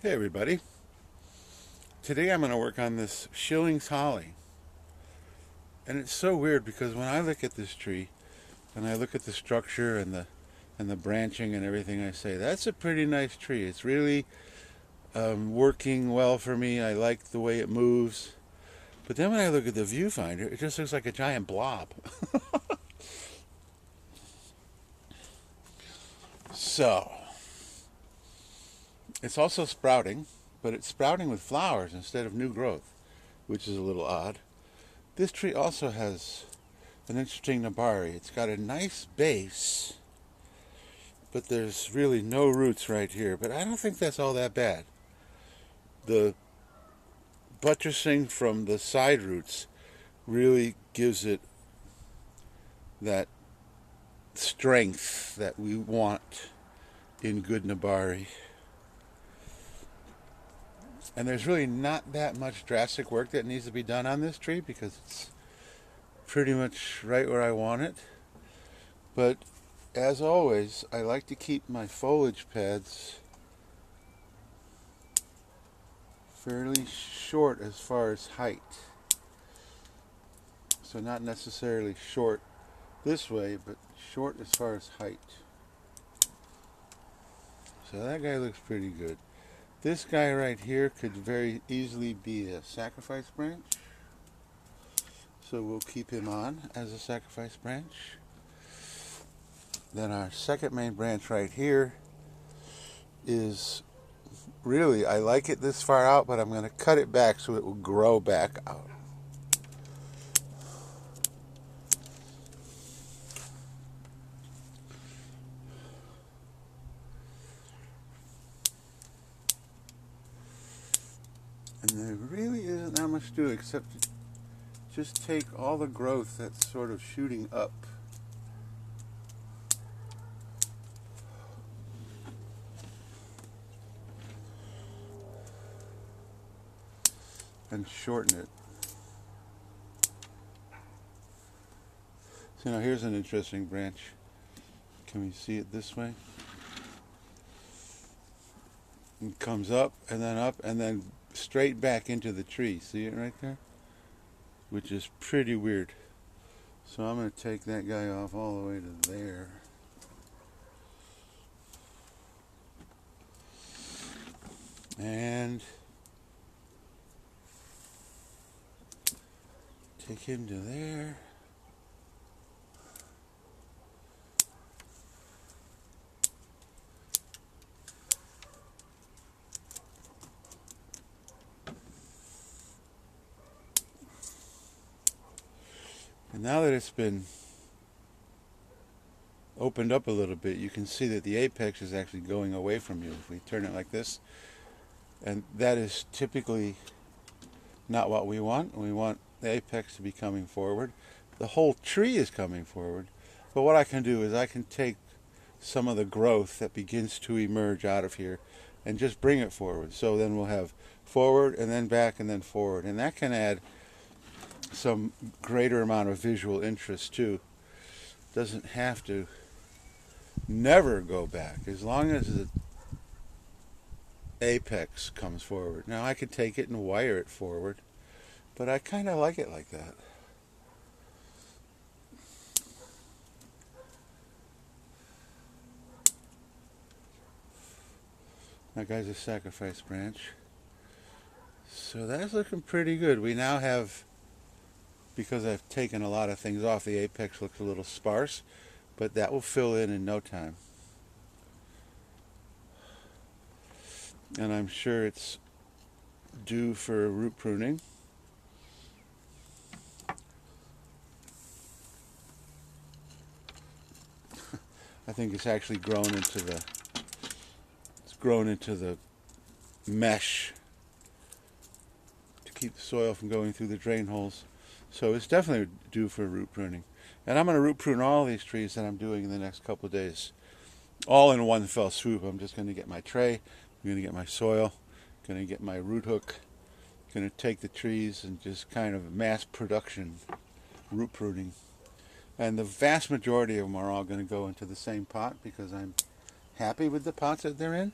Hey everybody. Today I'm going to work on this Shillings holly. And it's so weird because when I look at this tree and I look at the structure and the branching and everything, I say that's a pretty nice tree. It's really working well for me. I like the way it moves. But then when I look at the viewfinder, it just looks like a giant blob. So, it's also sprouting, but it's sprouting with flowers instead of new growth, which is a little odd. This tree also has an interesting nabari. It's got a nice base, but there's really no roots right here. But I don't think that's all that bad. The buttressing from the side roots really gives it that strength that we want in good nabari. And there's really not that much drastic work that needs to be done on this tree because it's pretty much right where I want it. But as always, I like to keep my foliage pads fairly short as far as height. So not necessarily short this way, but short as far as height. So that guy looks pretty good. This guy right here could very easily be a sacrifice branch. So we'll keep him on as a sacrifice branch. Then our second main branch right here is really, I like it this far out, but I'm going to cut it back so it will grow back out. And there really isn't that much to do except just take all the growth that's sort of shooting up and shorten it. So now here's an interesting branch. Can we see it this way? It comes up and then straight back into the tree. See it right there? Which is pretty weird. So I'm going to take that guy off all the way to there. And take him to there. And now that it's been opened up a little bit, you can see that the apex is actually going away from you. If we turn it like this, and that is typically not what we want. We want the apex to be coming forward. The whole tree is coming forward. But what I can do is I can take some of the growth that begins to emerge out of here and just bring it forward. So then we'll have forward and then back and then forward. And that can add some greater amount of visual interest too. Doesn't have to never go back as long as the apex comes forward. Now I could take it and wire it forward, but I kind of like it like that. That guy's a sacrifice branch. So that's looking pretty good. We now have, because I've taken a lot of things off, the apex looks a little sparse, but that will fill in no time. And I'm sure it's due for root pruning. I think it's actually grown into the mesh to keep the soil from going through the drain holes. So it's definitely due for root pruning. And I'm going to root prune all these trees that I'm doing in the next couple of days. All in one fell swoop. I'm just going to get my tray, I'm going to get my soil, going to get my root hook, going to take the trees and just kind of mass production root pruning. And the vast majority of them are all going to go into the same pot because I'm happy with the pots that they're in.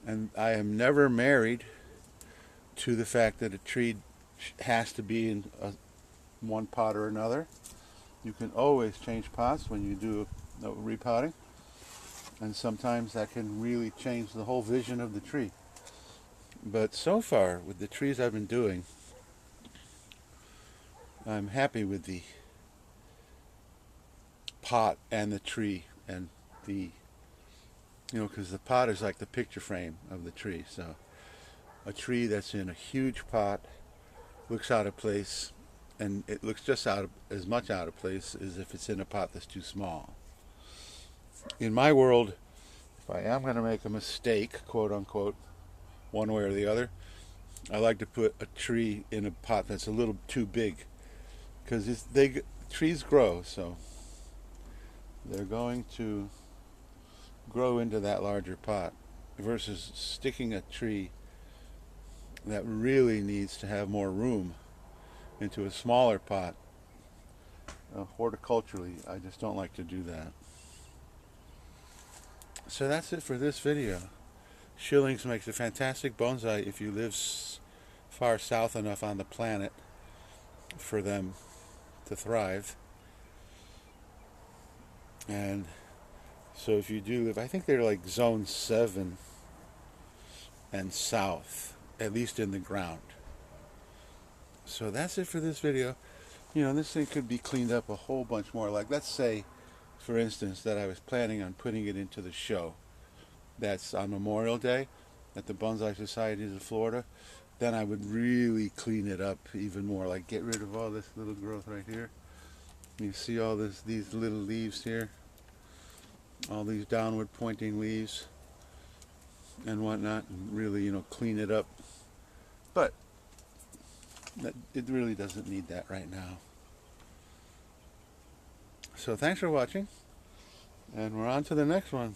And I am never married to the fact that a tree has to be in one pot or another. You can always change pots when you do repotting, and sometimes that can really change the whole vision of the tree. But so far, with the trees I've been doing, I'm happy with the pot and the tree, and the, because the pot is like the picture frame of the tree. So a tree that's in a huge pot looks out of place, and it looks just as much out of place as if it's in a pot that's too small. In my world, if I am going to make a mistake, quote unquote, one way or the other, I like to put a tree in a pot that's a little too big, because trees grow, so they're going to grow into that larger pot, versus sticking a tree that really needs to have more room into a smaller pot. Horticulturally, I just don't like to do that. So that's it for this video. Shillings makes a fantastic bonsai if you live far south enough on the planet for them to thrive. And so if you do live, I think they're like zone 7 and south, at least in the ground. So that's it for this video. This thing could be cleaned up a whole bunch more. Like, let's say, for instance, that I was planning on putting it into the show that's on Memorial Day at the Bonsai Societies of Florida. Then I would really clean it up even more, like get rid of all this little growth right here. You see all these little leaves here, all these downward pointing leaves and whatnot, and really, clean it up. But it really doesn't need that right now. So thanks for watching, and we're on to the next one.